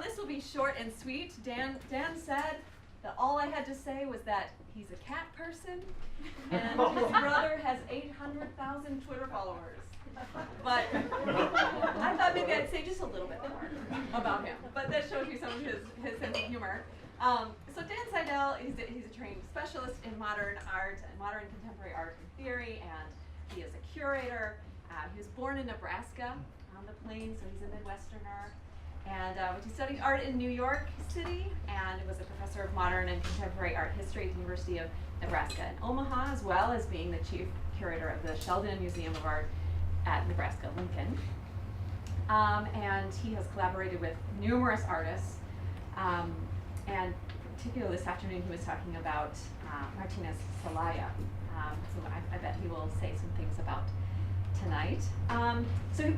this will be short and sweet. Dan said that all I had to say was that he's a cat person, and his brother has 800,000 Twitter followers. But I thought maybe I'd say just a little bit more about him. But that shows you some of his sense of humor. So Dan Siedell, he's a trained specialist in modern art and modern contemporary art and theory, and he is a curator. He was born in Nebraska on the plains, so he's a Midwesterner. And he studied art in New York City, and was a professor of modern and contemporary art history at the University of Nebraska in Omaha, as well as being the chief curator of the Sheldon Museum of Art at Nebraska-Lincoln. And he has collaborated with numerous artists, and particularly this afternoon he was talking about Martinez Celaya, so I bet he will say some things about tonight.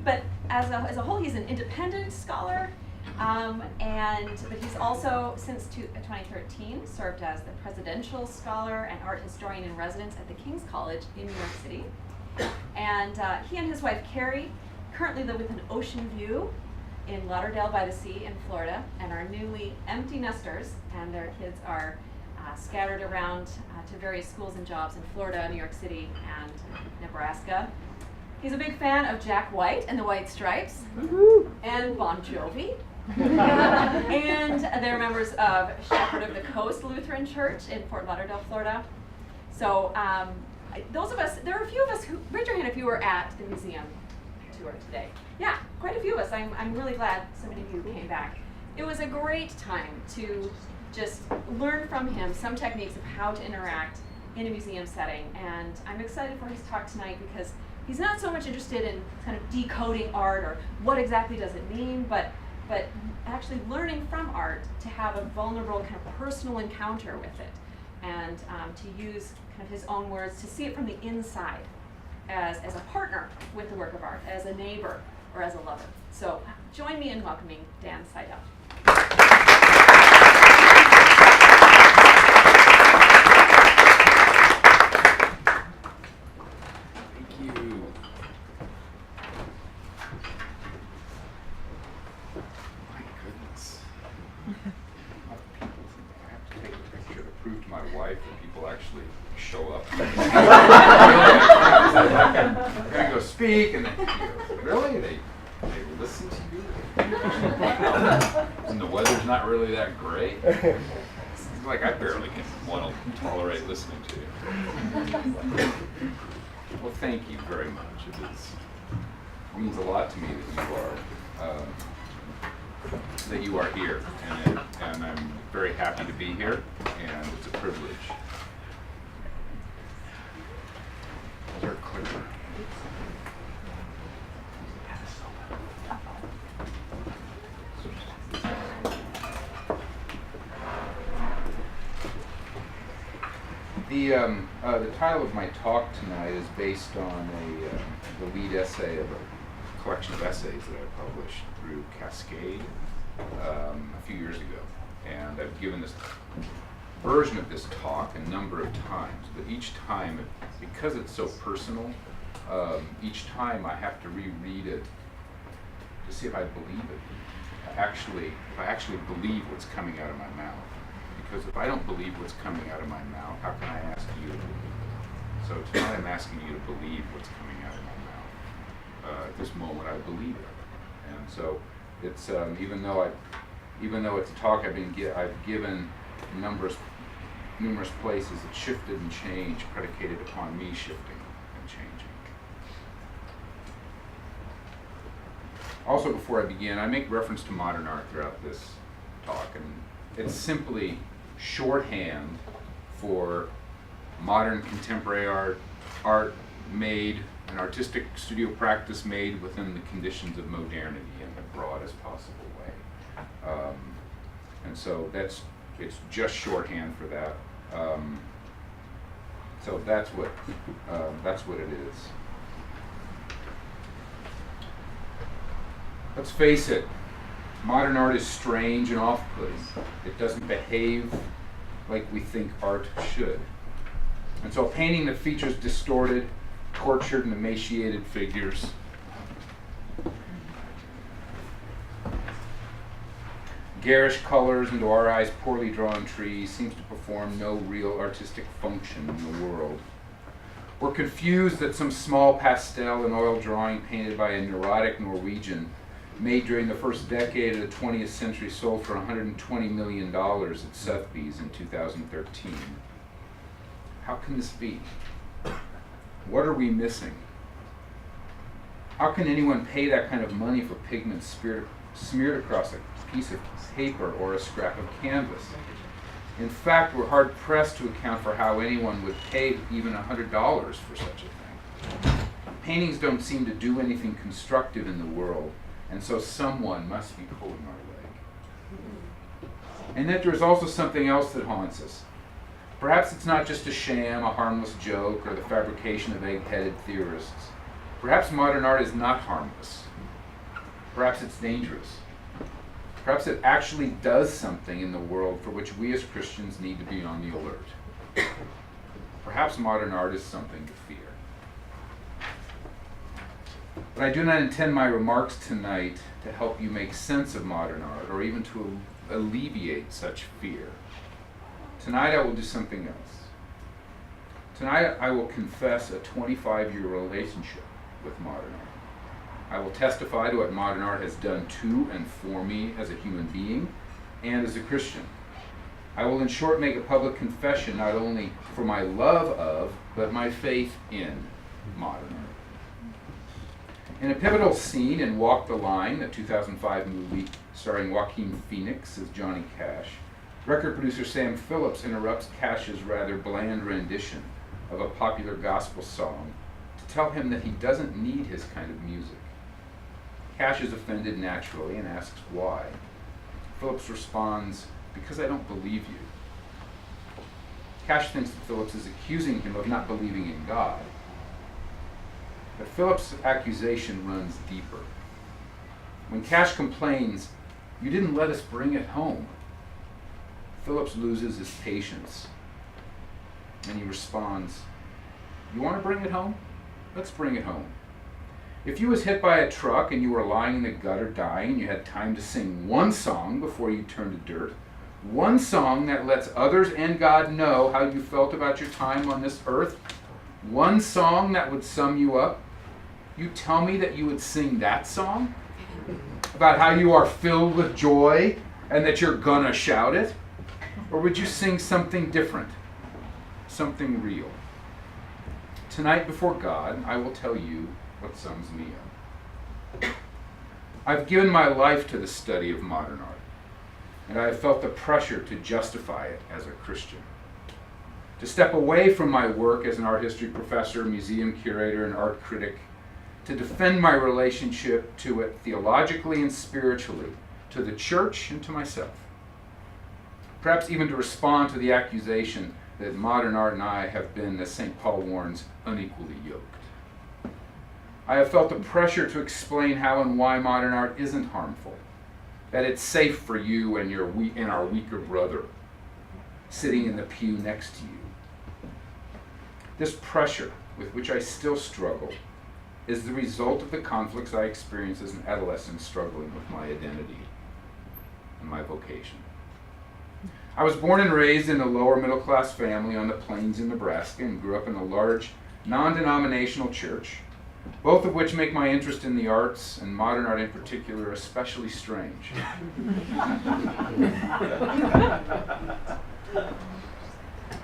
But as a whole, he's an independent scholar, but he's also, since 2013, served as the presidential scholar and art historian in residence at the King's College in New York City. And he and his wife, Carrie, currently live with an ocean view in Lauderdale by the Sea in Florida, and are newly empty nesters, and their kids are scattered around to various schools and jobs in Florida, New York City, and Nebraska. He's a big fan of Jack White and the White Stripes, and Bon Jovi. And they're members of Shepherd of the Coast Lutheran Church in Fort Lauderdale, Florida. So those of us, there are a few of us who, raise your hand if you were at the museum tour today. Yeah, quite a few of us. I'm really glad so many of you came back. It was a great time to just learn from him some techniques of how to interact in a museum setting. And I'm excited for his talk tonight because he's not so much interested in kind of decoding art or what exactly does it mean, but actually learning from art to have a vulnerable kind of personal encounter with it, and to use kind of his own words to see it from the inside as a partner with the work of art, as a neighbor, or as a lover. So join me in welcoming Dan Siedell. Speak, and then really they listen to you, and the weather's not really that great. It's like I barely can want to tolerate listening to you. Well, thank you very much. It means a lot to me that you are here, and I'm very happy to be here, and it's a privilege. There's our clicker. The title of my talk tonight is based on the lead essay of a collection of essays that I published through Cascade a few years ago. And I've given this version of this talk a number of times, but each time, because it's so personal, each time I have to reread it to see if I believe it. If I actually believe what's coming out of my mouth. Because if I don't believe what's coming out of my mouth, how can I ask you to believe it? So tonight I'm asking you to believe what's coming out of my mouth. At this moment I believe it. And so it's even though it's a talk I've given numerous places, it shifted and changed, predicated upon me shifting and changing. Also, before I begin, I make reference to modern art throughout this talk, and it's simply shorthand for modern contemporary art made, an artistic studio practice made within the conditions of modernity in the broadest possible way. And so it's just shorthand for that. So that's what it is. Let's face it. Modern art is strange and off-putting. It doesn't behave like we think art should. And so a painting that features distorted, tortured, and emaciated figures, garish colors and to our eyes poorly drawn trees seems to perform no real artistic function in the world. We're confused that some small pastel and oil drawing painted by a neurotic Norwegian made during the first decade of the 20th century sold for $120 million at Sotheby's in 2013. How can this be? What are we missing? How can anyone pay that kind of money for pigment smeared across a piece of paper or a scrap of canvas? In fact, we're hard-pressed to account for how anyone would pay even $100 for such a thing. Paintings don't seem to do anything constructive in the world, and so someone must be pulling our leg. And yet there's also something else that haunts us. Perhaps it's not just a sham, a harmless joke, or the fabrication of egg-headed theorists. Perhaps modern art is not harmless. Perhaps it's dangerous. Perhaps it actually does something in the world for which we as Christians need to be on the alert. Perhaps modern art is something to fear. But I do not intend my remarks tonight to help you make sense of modern art or even to alleviate such fear. Tonight I will do something else. Tonight I will confess a 25-year relationship with modern art. I will testify to what modern art has done to and for me as a human being and as a Christian. I will in short make a public confession not only for my love of, but my faith in modern art. In a pivotal scene in Walk the Line, the 2005 movie starring Joaquin Phoenix as Johnny Cash, record producer Sam Phillips interrupts Cash's rather bland rendition of a popular gospel song to tell him that he doesn't need his kind of music. Cash is offended naturally and asks why. Phillips responds, "Because I don't believe you." Cash thinks that Phillips is accusing him of not believing in God. But Phillips' accusation runs deeper. When Cash complains, "You didn't let us bring it home," Phillips loses his patience. And he responds, "You want to bring it home? Let's bring it home. If you was hit by a truck and you were lying in the gutter dying and you had time to sing one song before you turned to dirt, one song that lets others and God know how you felt about your time on this earth, one song that would sum you up, you tell me that you would sing that song? About how you are filled with joy and that you're gonna shout it? Or would you sing something different, something real? Tonight before God, I will tell you what sums me up. I've given my life to the study of modern art, and I have felt the pressure to justify it as a Christian. To step away from my work as an art history professor, museum curator, and art critic, to defend my relationship to it theologically and spiritually, to the church and to myself. Perhaps even to respond to the accusation that modern art and I have been, as St. Paul warns, unequally yoked. I have felt the pressure to explain how and why modern art isn't harmful, that it's safe for you and our weaker brother sitting in the pew next to you. This pressure, with which I still struggle, is the result of the conflicts I experienced as an adolescent struggling with my identity and my vocation. I was born and raised in a lower middle class family on the plains in Nebraska and grew up in a large non-denominational church, both of which make my interest in the arts, and modern art in particular, especially strange.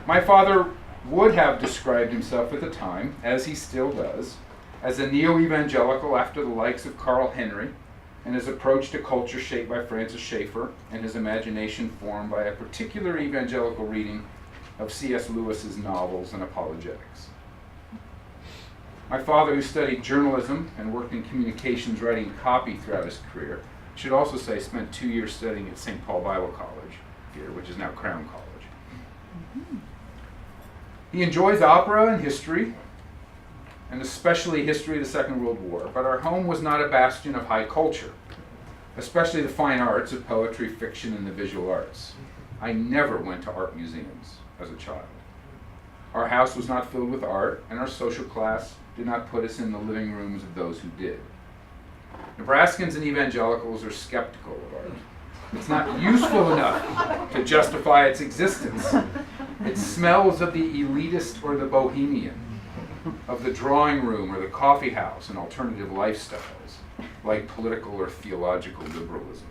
My father would have described himself at the time, as he still does, as a neo-evangelical after the likes of Carl Henry, and his approach to culture shaped by Francis Schaeffer, and his imagination formed by a particular evangelical reading of C.S. Lewis's novels and apologetics. My father, who studied journalism and worked in communications writing copy throughout his career, should also say spent 2 years studying at St. Paul Bible College here, which is now Crown College. He enjoys opera and history, and especially history of the Second World War, but our home was not a bastion of high culture, especially the fine arts of poetry, fiction, and the visual arts. I never went to art museums as a child. Our house was not filled with art, and our social class did not put us in the living rooms of those who did. Nebraskans and evangelicals are skeptical of art. It's not useful enough to justify its existence. It smells of the elitist or the bohemian, of the drawing room or the coffee house and alternative lifestyles, like political or theological liberalism.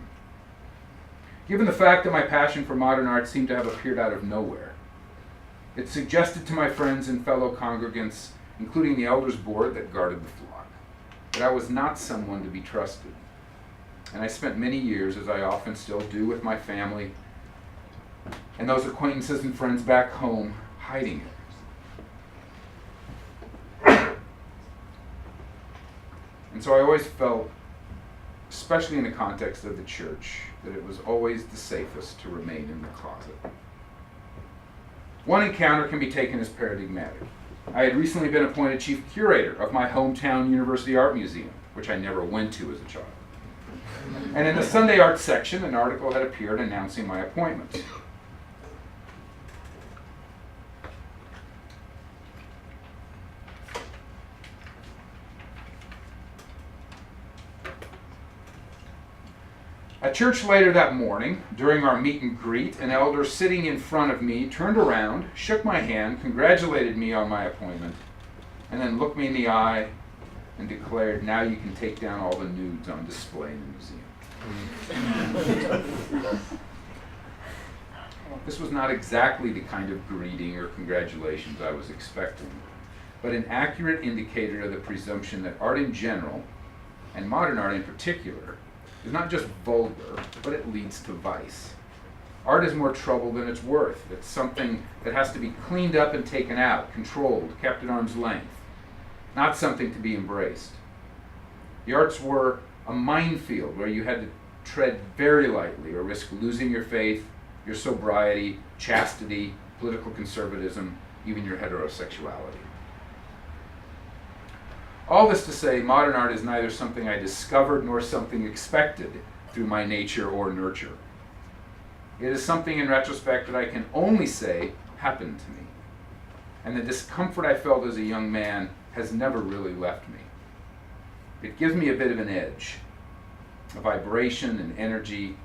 Given the fact that my passion for modern art seemed to have appeared out of nowhere, it suggested to my friends and fellow congregants, including the elders' board that guarded the flock, that I was not someone to be trusted. And I spent many years, as I often still do with my family and those acquaintances and friends back home, hiding it. And so I always felt, especially in the context of the church, that it was always the safest to remain in the closet. One encounter can be taken as paradigmatic. I had recently been appointed chief curator of my hometown University Art Museum, which I never went to as a child. And in the Sunday Art section, an article had appeared announcing my appointment. At church later that morning, during our meet and greet, an elder sitting in front of me turned around, shook my hand, congratulated me on my appointment, and then looked me in the eye and declared, "Now you can take down all the nudes on display in the museum." This was not exactly the kind of greeting or congratulations I was expecting, but an accurate indicator of the presumption that art in general, and modern art in particular, is not just vulgar, but it leads to vice. Art is more trouble than it's worth. It's something that has to be cleaned up and taken out, controlled, kept at arm's length, not something to be embraced. The arts were a minefield where you had to tread very lightly or risk losing your faith, your sobriety, chastity, political conservatism, even your heterosexuality. All this to say, modern art is neither something I discovered nor something expected through my nature or nurture. It is something in retrospect that I can only say happened to me. And the discomfort I felt as a young man has never really left me. It gives me a bit of an edge, a vibration and energy,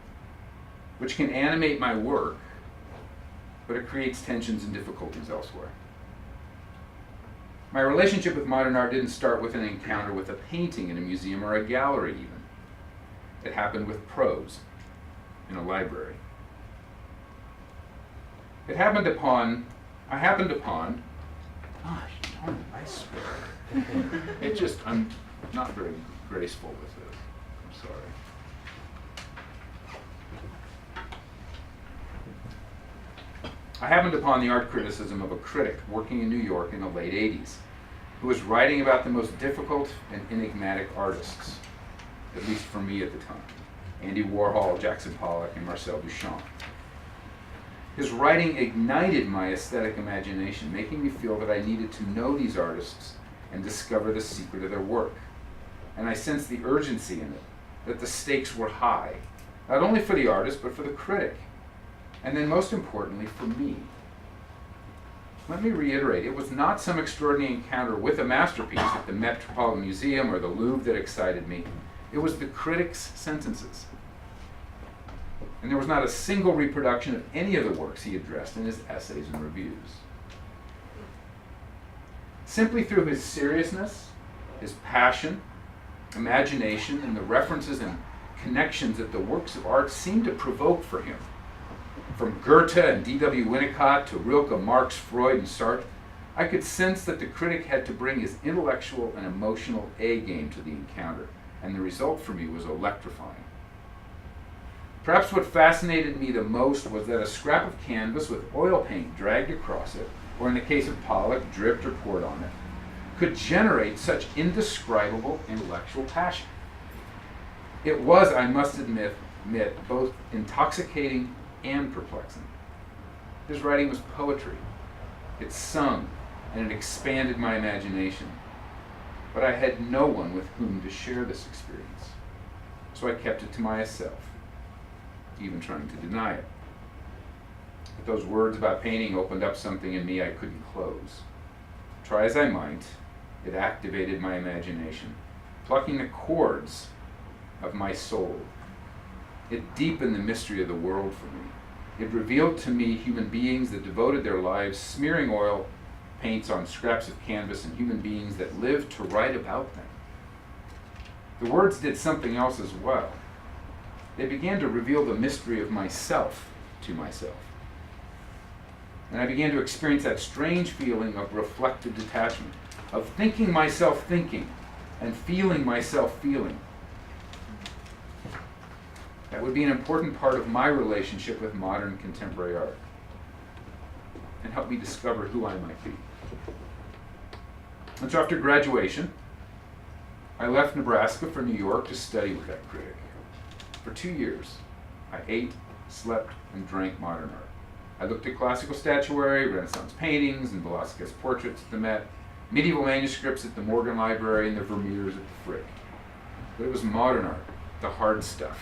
which can animate my work, but it creates tensions and difficulties elsewhere. My relationship with modern art didn't start with an encounter with a painting in a museum or a gallery even. It happened with prose in a library. I happened upon, gosh darn it, I swear. I'm not very graceful with this. I'm sorry. I happened upon the art criticism of a critic working in New York in the late 80s, who was writing about the most difficult and enigmatic artists, at least for me at the time, Andy Warhol, Jackson Pollock, and Marcel Duchamp. His writing ignited my aesthetic imagination, making me feel that I needed to know these artists and discover the secret of their work. And I sensed the urgency in it, that the stakes were high, not only for the artist, but for the critic. And then most importantly, for me. Let me reiterate, it was not some extraordinary encounter with a masterpiece at the Metropolitan Museum or the Louvre that excited me. It was the critic's sentences. And there was not a single reproduction of any of the works he addressed in his essays and reviews. Simply through his seriousness, his passion, imagination, and the references and connections that the works of art seemed to provoke for him, from Goethe and D.W. Winnicott to Rilke, Marx, Freud, and Sartre, I could sense that the critic had to bring his intellectual and emotional A-game to the encounter, and the result for me was electrifying. Perhaps what fascinated me the most was that a scrap of canvas with oil paint dragged across it, or in the case of Pollock, dripped or poured on it, could generate such indescribable intellectual passion. It was, I must admit, both intoxicating and perplexing. His writing was poetry. It sung, and it expanded my imagination. But I had no one with whom to share this experience. So I kept it to myself, even trying to deny it. But those words about painting opened up something in me I couldn't close. Try as I might, it activated my imagination, plucking the chords of my soul. It deepened the mystery of the world for me. It revealed to me human beings that devoted their lives smearing oil paints on scraps of canvas and human beings that lived to write about them. The words did something else as well. They began to reveal the mystery of myself to myself. And I began to experience that strange feeling of reflective detachment, of thinking myself thinking and feeling myself feeling. That would be an important part of my relationship with modern contemporary art and help me discover who I might be. And so after graduation, I left Nebraska for New York to study with that critic. For 2 years, I ate, slept, and drank modern art. I looked at classical statuary, Renaissance paintings, and Velázquez portraits at the Met, medieval manuscripts at the Morgan Library, and the Vermeers at the Frick. But it was modern art, the hard stuff,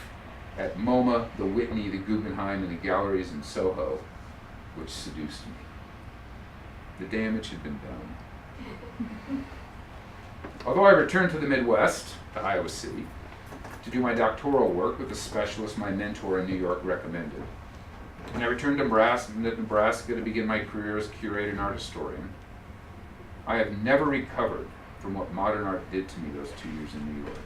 at MoMA, the Whitney, the Guggenheim, and the galleries in Soho, which seduced me. The damage had been done. Although I returned to the Midwest, to Iowa City, to do my doctoral work with the specialist my mentor in New York recommended, and I returned to Nebraska to begin my career as curator and art historian, I have never recovered from what modern art did to me those 2 years in New York,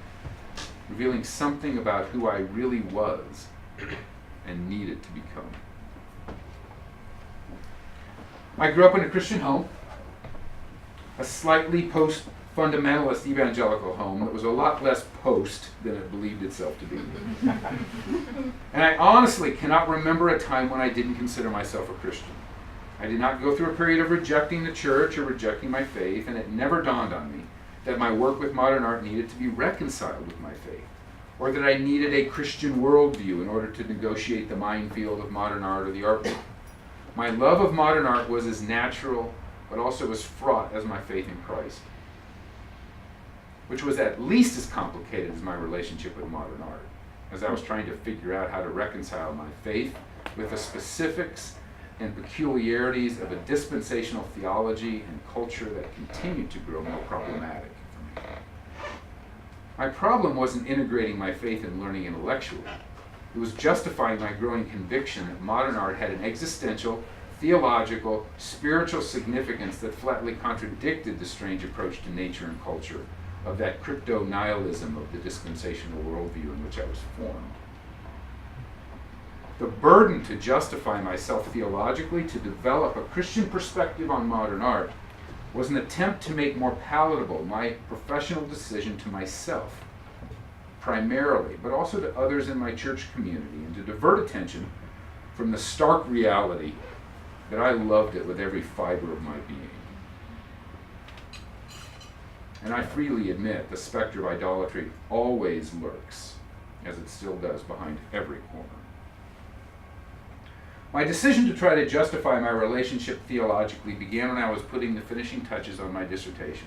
revealing something about who I really was and needed to become. I grew up in a Christian home, a slightly post-fundamentalist evangelical home that was a lot less post than it believed itself to be. And I honestly cannot remember a time when I didn't consider myself a Christian. I did not go through a period of rejecting the church or rejecting my faith, and it never dawned on me that my work with modern art needed to be reconciled with my faith, or that I needed a Christian worldview in order to negotiate the minefield of modern art or the art world. My love of modern art was as natural, but also as fraught as my faith in Christ, which was at least as complicated as my relationship with modern art, as I was trying to figure out how to reconcile my faith with the specifics and peculiarities of a dispensational theology and culture that continued to grow more problematic for me. My problem wasn't integrating my faith and learning intellectually. It was justifying my growing conviction that modern art had an existential, theological, spiritual significance that flatly contradicted the strange approach to nature and culture of that crypto-nihilism of the dispensational worldview in which I was formed. The burden to justify myself theologically, to develop a Christian perspective on modern art, was an attempt to make more palatable my professional decision to myself, primarily, but also to others in my church community, and to divert attention from the stark reality that I loved it with every fiber of my being. And I freely admit the specter of idolatry always lurks, as it still does behind every corner. My decision to try to justify my relationship theologically began when I was putting the finishing touches on my dissertation.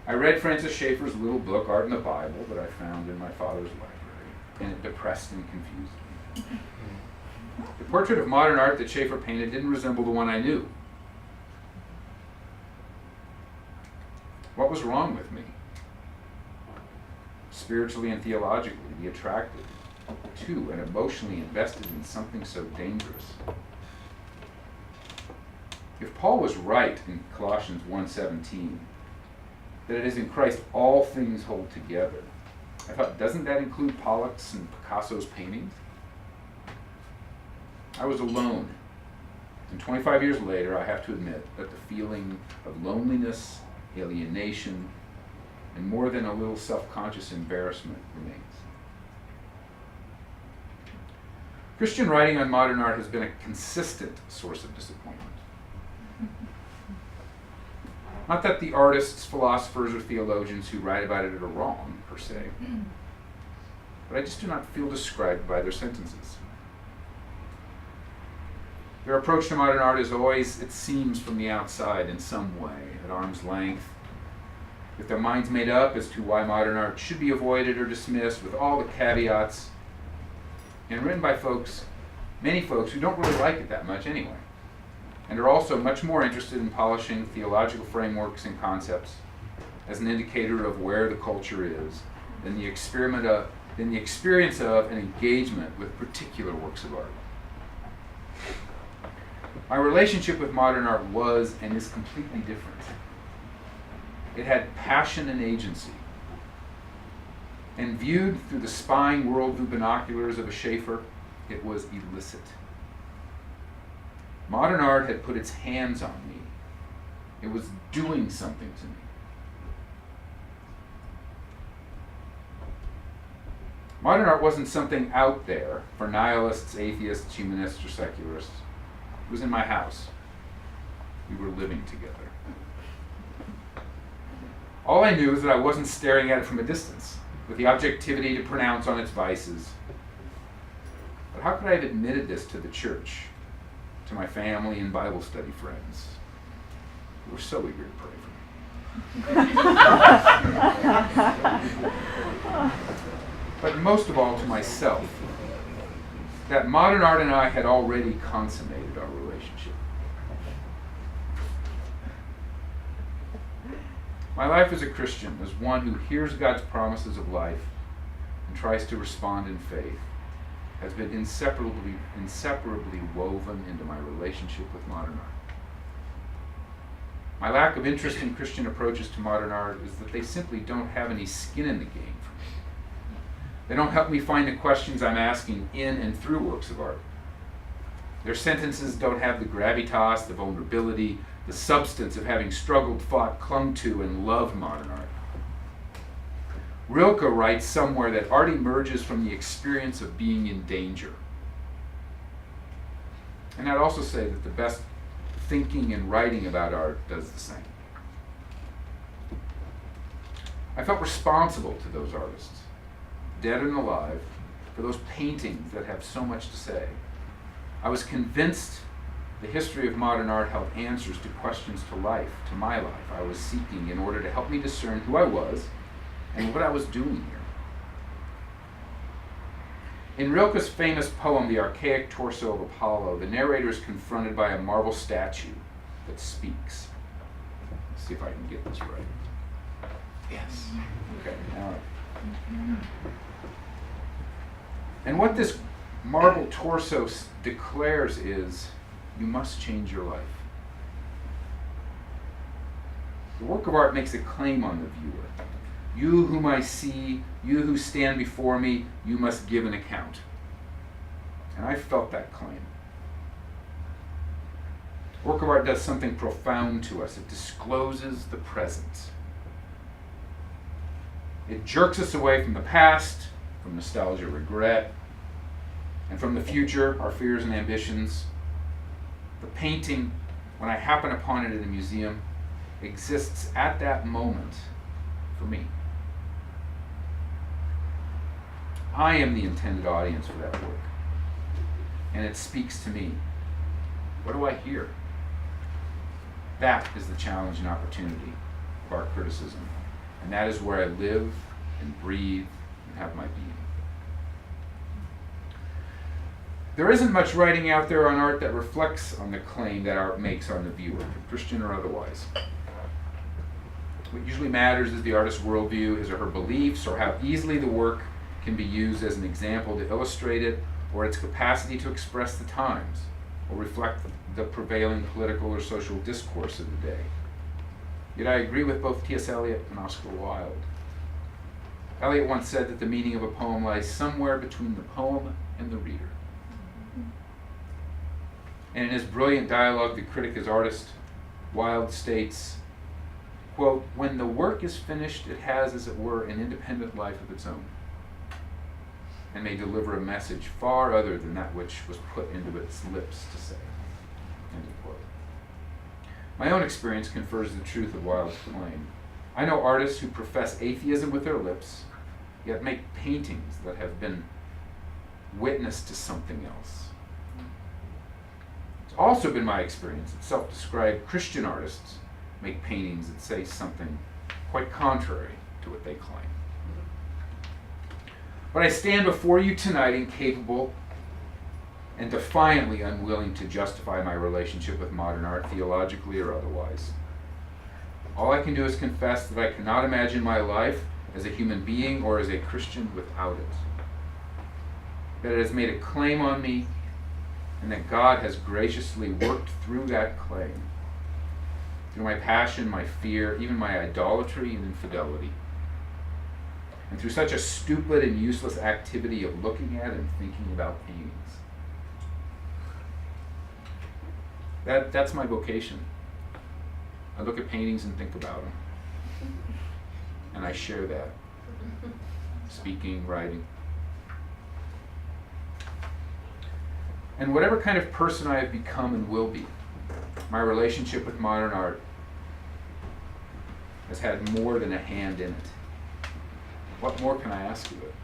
I read Francis Schaeffer's little book, Art in the Bible, that I found in my father's library, and it depressed and confused me. The portrait of modern art that Schaeffer painted didn't resemble the one I knew. What was wrong with me? Spiritually and theologically, to be attracted to and emotionally invested in something so dangerous. If Paul was right in Colossians 1:17, that it is in Christ all things hold together, I thought, doesn't that include Pollock's and Picasso's paintings? I was alone. And 25 years later, I have to admit that the feeling of loneliness, alienation, and more than a little self-conscious embarrassment remains. Christian writing on modern art has been a consistent source of disappointment. Not that the artists, philosophers, or theologians who write about it are wrong, per se, but I just do not feel described by their sentences. Their approach to modern art is always, it seems, from the outside in some way, at arm's length, with their minds made up as to why modern art should be avoided or dismissed, with all the caveats, and written by folks, many folks who don't really like it that much anyway, and are also much more interested in polishing theological frameworks and concepts as an indicator of where the culture is than the than the experience of and engagement with particular works of art. My relationship with modern art was and is completely different. It had passion and agency. And viewed through the spying worldview binoculars of a Schaefer, it was illicit. Modern art had put its hands on me. It was doing something to me. Modern art wasn't something out there for nihilists, atheists, humanists, or secularists. It was in my house. We were living together. All I knew is that I wasn't staring at it from a distance, with the objectivity to pronounce on its vices. But how could I have admitted this to the church, to my family and Bible study friends, who were so eager to pray for me? But most of all, to myself, that modern art and I had already consummated our relationship. My life as a Christian, as one who hears God's promises of life and tries to respond in faith, has been inseparably woven into my relationship with modern art. My lack of interest in Christian approaches to modern art is that they simply don't have any skin in the game for me. They don't help me find the questions I'm asking in and through works of art. Their sentences don't have the gravitas, the vulnerability, the substance of having struggled, fought, clung to, and loved modern art. Rilke writes somewhere that art emerges from the experience of being in danger. And I'd also say that the best thinking and writing about art does the same. I felt responsible to those artists, dead and alive, for those paintings that have so much to say. I was convinced the history of modern art held answers to questions to life, to my life, I was seeking in order to help me discern who I was and what I was doing here. In Rilke's famous poem, The Archaic Torso of Apollo, the narrator is confronted by a marble statue that speaks. Let's see if I can get this right. Yes. Okay, now. And what this marble torso declares is, you must change your life. The work of art makes a claim on the viewer. You whom I see, you who stand before me, you must give an account. And I felt that claim. Work of art does something profound to us. It discloses the present. It jerks us away from the past, from nostalgia, regret, and from the future, our fears and ambitions. The painting, when I happen upon it in a museum, exists at that moment for me. I am the intended audience for that work, and it speaks to me. What do I hear? That is the challenge and opportunity of art criticism, and that is where I live and breathe and have my being. There isn't much writing out there on art that reflects on the claim that art makes on the viewer, Christian or otherwise. What usually matters is the artist's worldview, his or her beliefs, or how easily the work can be used as an example to illustrate it, or its capacity to express the times, or reflect the prevailing political or social discourse of the day. Yet I agree with both T.S. Eliot and Oscar Wilde. Eliot once said that the meaning of a poem lies somewhere between the poem and the reader. And in his brilliant dialogue, The Critic as Artist, Wilde states, quote, "When the work is finished, it has, as it were, an independent life of its own, and may deliver a message far other than that which was put into its lips to say." End of quote. My own experience confirms the truth of Wilde's claim. I know artists who profess atheism with their lips, yet make paintings that have been witness to something else. It's also been my experience that self-described Christian artists make paintings that say something quite contrary to what they claim. But I stand before you tonight incapable and defiantly unwilling to justify my relationship with modern art, theologically or otherwise. All I can do is confess that I cannot imagine my life as a human being or as a Christian without it. That it has made a claim on me, and that God has graciously worked through that claim, through my passion, my fear, even my idolatry and infidelity, and through such a stupid and useless activity of looking at and thinking about paintings. That's my vocation. I look at paintings and think about them. And I share that. Speaking, writing. And whatever kind of person I have become and will be, my relationship with modern art has had more than a hand in it. What more can I ask of it?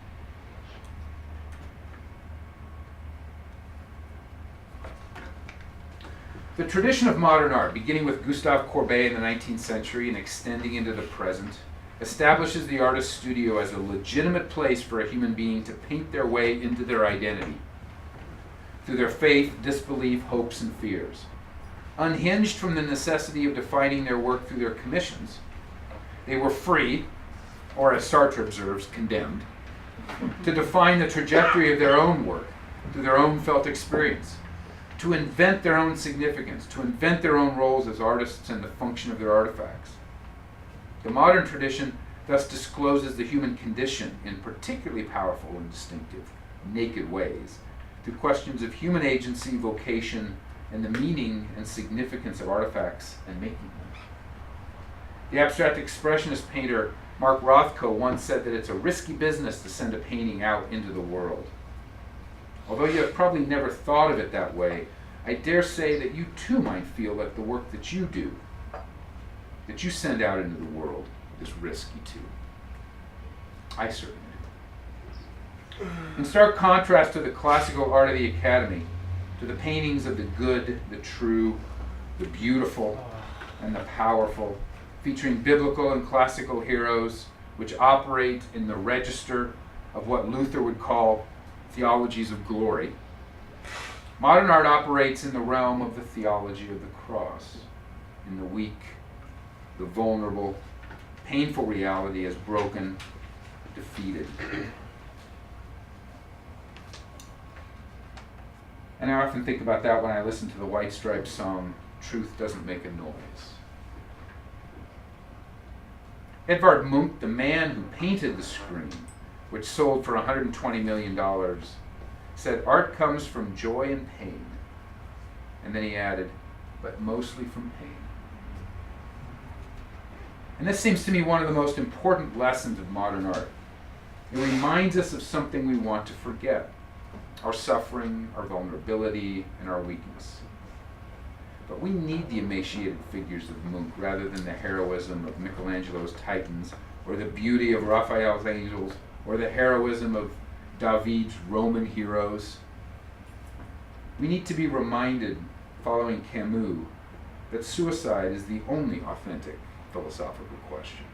The tradition of modern art, beginning with Gustave Courbet in the 19th century and extending into the present, establishes the artist's studio as a legitimate place for a human being to paint their way into their identity, through their faith, disbelief, hopes, and fears. Unhinged from the necessity of defining their work through their commissions, they were free, or as Sartre observes, condemned, to define the trajectory of their own work through their own felt experience, to invent their own significance, to invent their own roles as artists and the function of their artifacts. The modern tradition thus discloses the human condition in particularly powerful and distinctive, naked ways, through questions of human agency, vocation, and the meaning and significance of artifacts and making them. The abstract expressionist painter Mark Rothko once said that it's a risky business to send a painting out into the world. Although you have probably never thought of it that way, I dare say that you too might feel that the work that you do, that you send out into the world, is risky too. I certainly do. In stark contrast to the classical art of the Academy, to the paintings of the good, the true, the beautiful, and the powerful, featuring biblical and classical heroes which operate in the register of what Luther would call theologies of glory, modern art operates in the realm of the theology of the cross, in the weak, the vulnerable, painful reality as broken, defeated. And I often think about that when I listen to the White Stripes song, Truth Doesn't Make a Noise. Edvard Munch, the man who painted the Scream, which sold for $120 million, said art comes from joy and pain. And then he added, but mostly from pain. And this seems to me one of the most important lessons of modern art. It reminds us of something we want to forget, our suffering, our vulnerability, and our weakness. But we need the emaciated figures of Munch rather than the heroism of Michelangelo's Titans, or the beauty of Raphael's angels, or the heroism of David's Roman heroes. We need to be reminded, following Camus, that suicide is the only authentic philosophical question.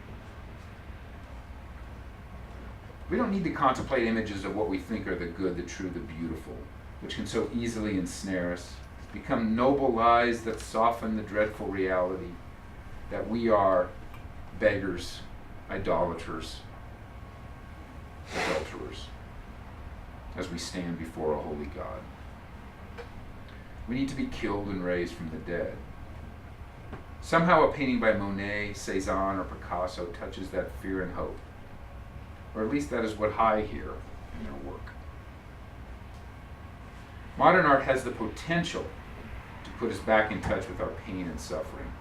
We don't need to contemplate images of what we think are the good, the true, the beautiful, which can so easily ensnare us, become noble lies that soften the dreadful reality that we are beggars, idolaters, adulterers, as we stand before a holy God. We need to be killed and raised from the dead. Somehow a painting by Monet, Cézanne, or Picasso touches that fear and hope. Or at least that is what I hear in their work. Modern art has the potential to put us back in touch with our pain and suffering,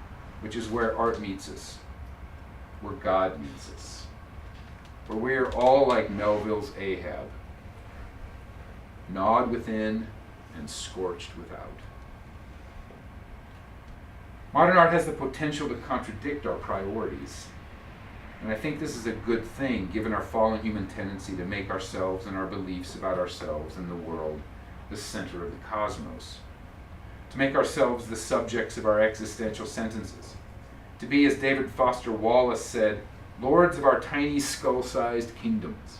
which is where art meets us, where God meets us, where we are all like Melville's Ahab, gnawed within and scorched without. Modern art has the potential to contradict our priorities. And I think this is a good thing, given our fallen human tendency to make ourselves and our beliefs about ourselves and the world the center of the cosmos. To make ourselves the subjects of our existential sentences. To be, as David Foster Wallace said, lords of our tiny skull-sized kingdoms.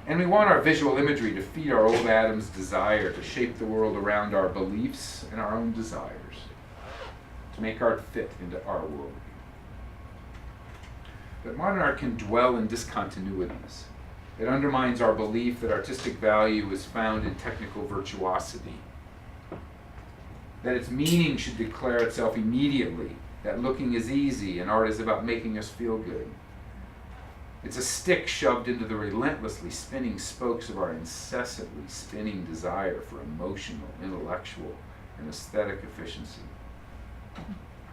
And we want our visual imagery to feed our old Adam's desire to shape the world around our beliefs and our own desires, to make art fit into our world. But modern art can dwell in discontinuities. It undermines our belief that artistic value is found in technical virtuosity, that its meaning should declare itself immediately, that looking is easy and art is about making us feel good. It's a stick shoved into the relentlessly spinning spokes of our incessantly spinning desire for emotional, intellectual, and aesthetic efficiency.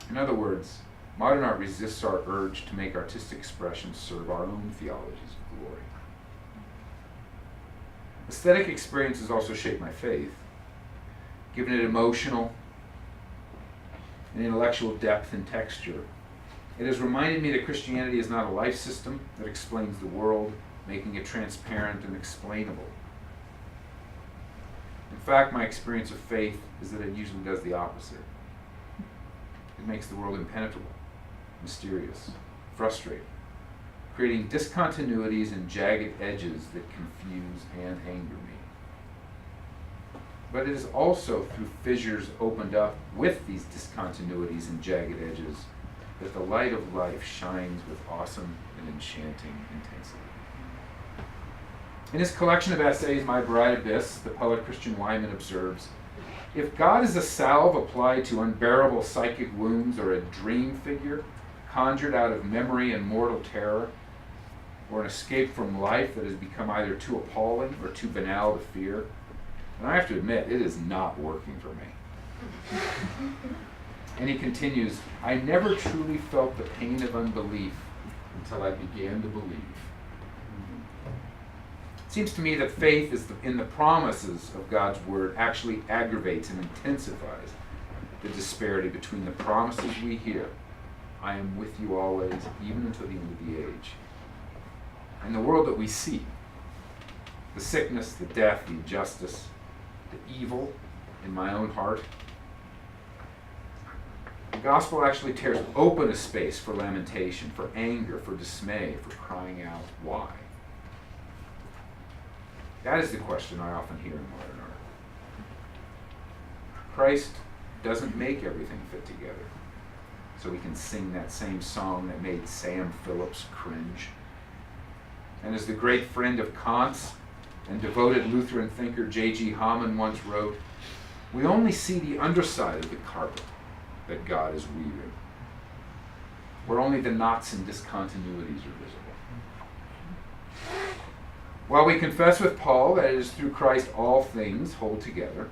In other words, modern art resists our urge to make artistic expression serve our own theologies of glory. Aesthetic experiences also shape my faith, giving it emotional and intellectual depth and texture. It has reminded me that Christianity is not a life system that explains the world, making it transparent and explainable. In fact, my experience of faith is that it usually does the opposite. It makes the world impenetrable, mysterious, frustrating, creating discontinuities and jagged edges that confuse and anger me. But it is also through fissures opened up with these discontinuities and jagged edges that the light of life shines with awesome and enchanting intensity. In his collection of essays, My Bright Abyss, the poet Christian Wyman observes, if God is a salve applied to unbearable psychic wounds or a dream figure conjured out of memory and mortal terror, or an escape from life that has become either too appalling or too banal to fear, and I have to admit, it is not working for me. And he continues, I never truly felt the pain of unbelief until I began to believe. It seems to me that faith in the promises of God's word actually aggravates and intensifies the disparity between the promises we hear, I am with you always, even until the end of the age, and the world that we see, the sickness, the death, the injustice, the evil in my own heart. The gospel actually tears open a space for lamentation, for anger, for dismay, for crying out, why? That is the question I often hear in modern art. Christ doesn't make everything fit together, so we can sing that same song that made Sam Phillips cringe. And as the great friend of Kant's and devoted Lutheran thinker J.G. Hamann once wrote, we only see the underside of the carpet that God is weaving, where only the knots and discontinuities are visible. While we confess with Paul that it is through Christ all things hold together,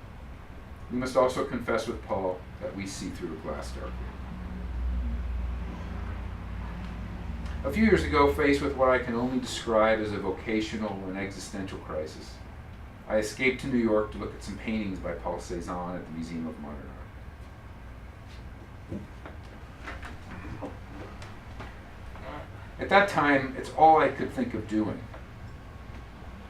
we must also confess with Paul that we see through a glass darkly. A few years ago, faced with what I can only describe as a vocational and existential crisis, I escaped to New York to look at some paintings by Paul Cézanne at the Museum of Modern Art. At that time, it's all I could think of doing.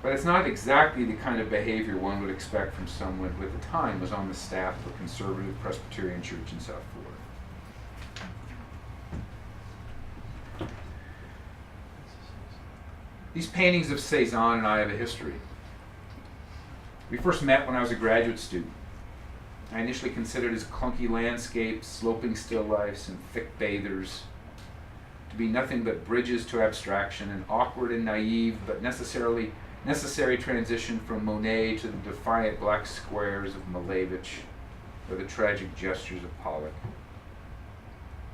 But it's not exactly the kind of behavior one would expect from someone who at the time was on the staff of a conservative Presbyterian church in South Florida. These paintings of Cézanne and I have a history. We first met when I was a graduate student. I initially considered his clunky landscapes, sloping still lifes, and thick bathers to be nothing but bridges to abstraction, an awkward and naive but necessary transition from Monet to the defiant black squares of Malevich or the tragic gestures of Pollock.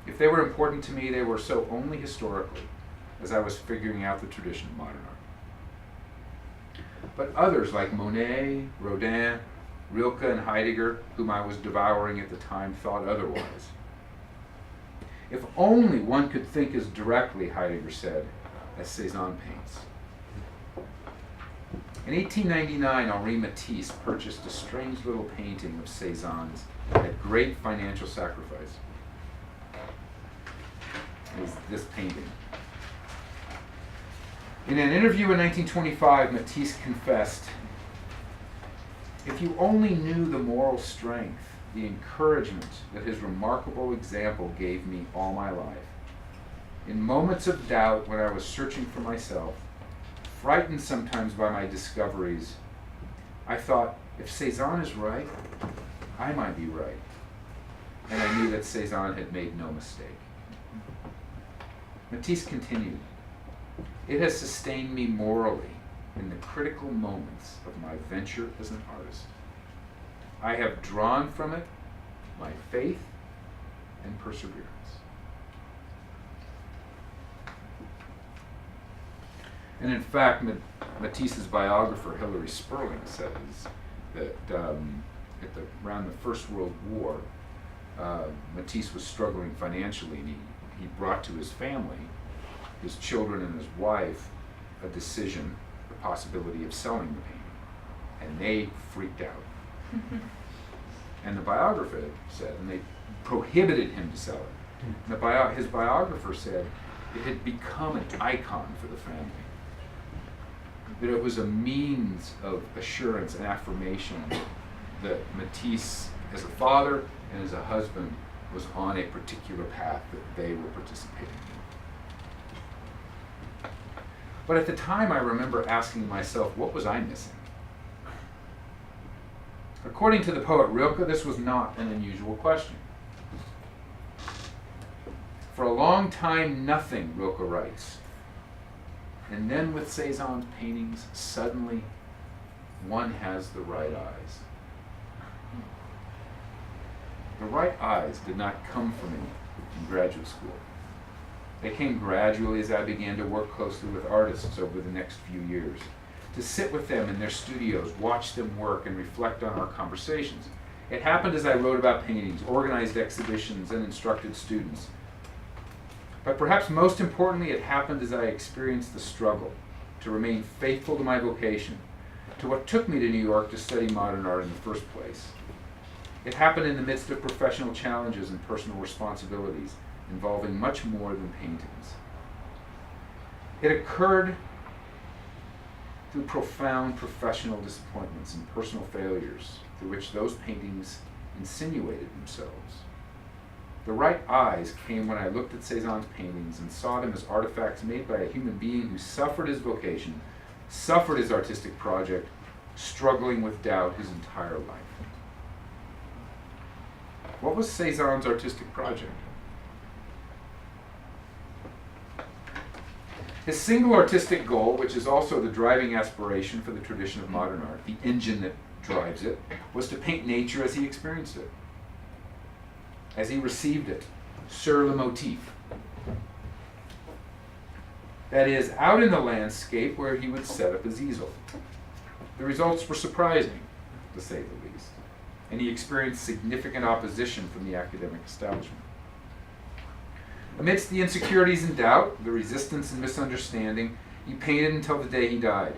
If they were important to me, they were so only historically, as I was figuring out the tradition of modern art. But others like Monet, Rodin, Rilke, and Heidegger, whom I was devouring at the time, thought otherwise. If only one could think as directly, Heidegger said, as Cézanne paints. In 1899, Henri Matisse purchased a strange little painting of Cézanne's at great financial sacrifice. It was this painting. In an interview in 1925, Matisse confessed, if you only knew the moral strength, the encouragement that his remarkable example gave me all my life. In moments of doubt when I was searching for myself, frightened sometimes by my discoveries, I thought, if Cézanne is right, I might be right. And I knew that Cézanne had made no mistake. Matisse continued, "It has sustained me morally in the critical moments of my venture as an artist. I have drawn from it my faith and perseverance." And in fact, Matisse's biographer, Hilary Sperling, says that around the First World War, Matisse was struggling financially, and he brought to his family, his children and his wife, a decision, the possibility of selling the painting. And they freaked out. And the biographer said, and they prohibited him to sell it. And his biographer said it had become an icon for the family. That it was a means of assurance and affirmation that Matisse, as a father and as a husband, was on a particular path that they were participating in. But at the time, I remember asking myself, what was I missing? According to the poet Rilke, this was not an unusual question. For a long time, nothing, Rilke writes. And then with Cézanne's paintings, suddenly one has the right eyes. The right eyes did not come for me in graduate school. They came gradually as I began to work closely with artists over the next few years, to sit with them in their studios, watch them work, and reflect on our conversations. It happened as I wrote about paintings, organized exhibitions, and instructed students. But perhaps most importantly, it happened as I experienced the struggle to remain faithful to my vocation, to what took me to New York to study modern art in the first place. It happened in the midst of professional challenges and personal responsibilities involving much more than paintings. It occurred through profound professional disappointments and personal failures through which those paintings insinuated themselves. The right eyes came when I looked at Cézanne's paintings and saw them as artifacts made by a human being who suffered his vocation, suffered his artistic project, struggling with doubt his entire life. What was Cézanne's artistic project? His single artistic goal, which is also the driving aspiration for the tradition of modern art, the engine that drives it, was to paint nature as he experienced it, as he received it, sur le motif. That is, out in the landscape where he would set up his easel. The results were surprising, to say the least, and he experienced significant opposition from the academic establishment. Amidst the insecurities and doubt, the resistance and misunderstanding, he painted until the day he died.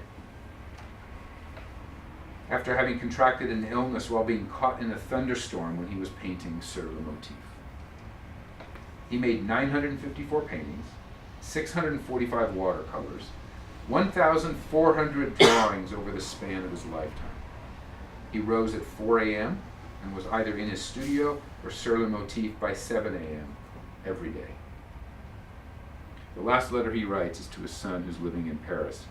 After having contracted an illness while being caught in a thunderstorm when he was painting sur le motif. He made 954 paintings, 645 watercolors, 1,400 drawings over the span of his lifetime. He rose at 4 a.m. and was either in his studio or sur le motif by 7 a.m. every day. The last letter he writes is to his son who's living in Paris.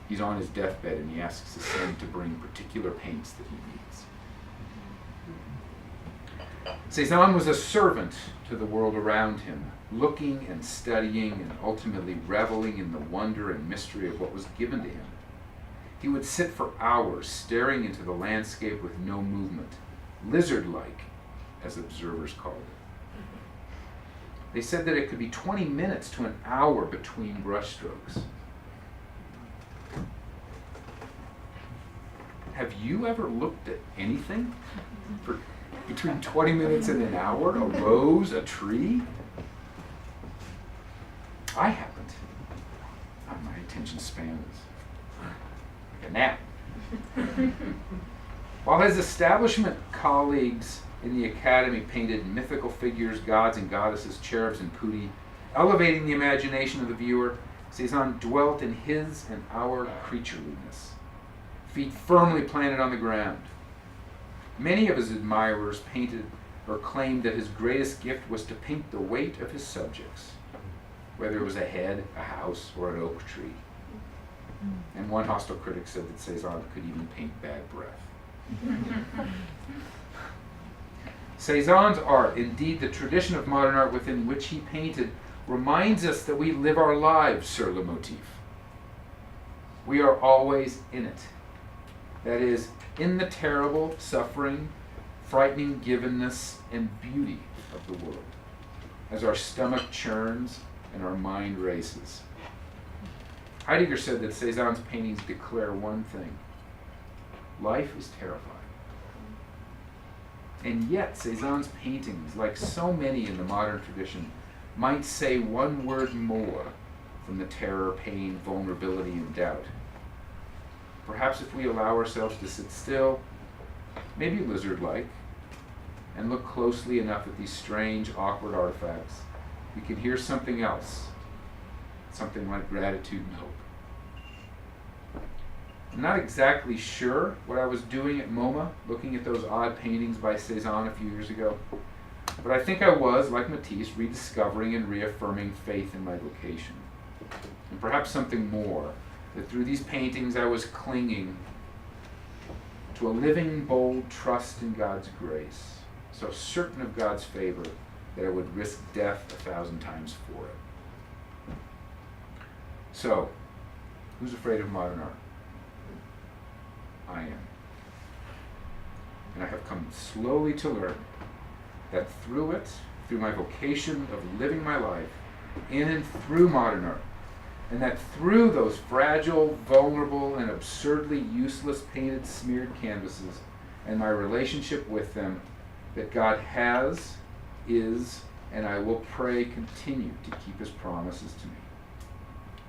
He's on his deathbed and he asks his son to bring particular paints that he needs. Cézanne was a servant to the world around him, looking and studying and ultimately reveling in the wonder and mystery of what was given to him. He would sit for hours staring into the landscape with no movement, lizard-like, as observers called it. They said that it could be 20 minutes to an hour between brushstrokes. Have you ever looked at anything for between 20 minutes and an hour? A rose, a tree? I haven't. My attention span is like a nap. While his establishment colleagues in the academy painted mythical figures, gods and goddesses, cherubs and putti, elevating the imagination of the viewer, Cézanne dwelt in his and our creatureliness, feet firmly planted on the ground. Many of his admirers painted or claimed that his greatest gift was to paint the weight of his subjects, whether it was a head, a house, or an oak tree. And one hostile critic said that Cézanne could even paint bad breath. Cézanne's art, indeed the tradition of modern art within which he painted, reminds us that we live our lives sur le motif. We are always in it. That is, in the terrible suffering, frightening givenness, and beauty of the world, as our stomach churns and our mind races. Heidegger said that Cézanne's paintings declare one thing: life is terrifying. And yet, Cézanne's paintings, like so many in the modern tradition, might say one word more from the terror, pain, vulnerability, and doubt. Perhaps if we allow ourselves to sit still, maybe lizard-like, and look closely enough at these strange, awkward artifacts, we can hear something else, something like gratitude and hope. I'm not exactly sure what I was doing at MoMA, looking at those odd paintings by Cézanne a few years ago, but I think I was, like Matisse, rediscovering and reaffirming faith in my vocation. And perhaps something more, that through these paintings I was clinging to a living, bold trust in God's grace, so certain of God's favor that I would risk death 1,000 times for it. So, who's afraid of modern art? I am. And I have come slowly to learn that through it, through my vocation of living my life, in and through modern art, and that through those fragile, vulnerable, and absurdly useless painted, smeared canvases, and my relationship with them, that God has, is, and I will pray continue to keep his promises to me.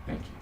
Thank you.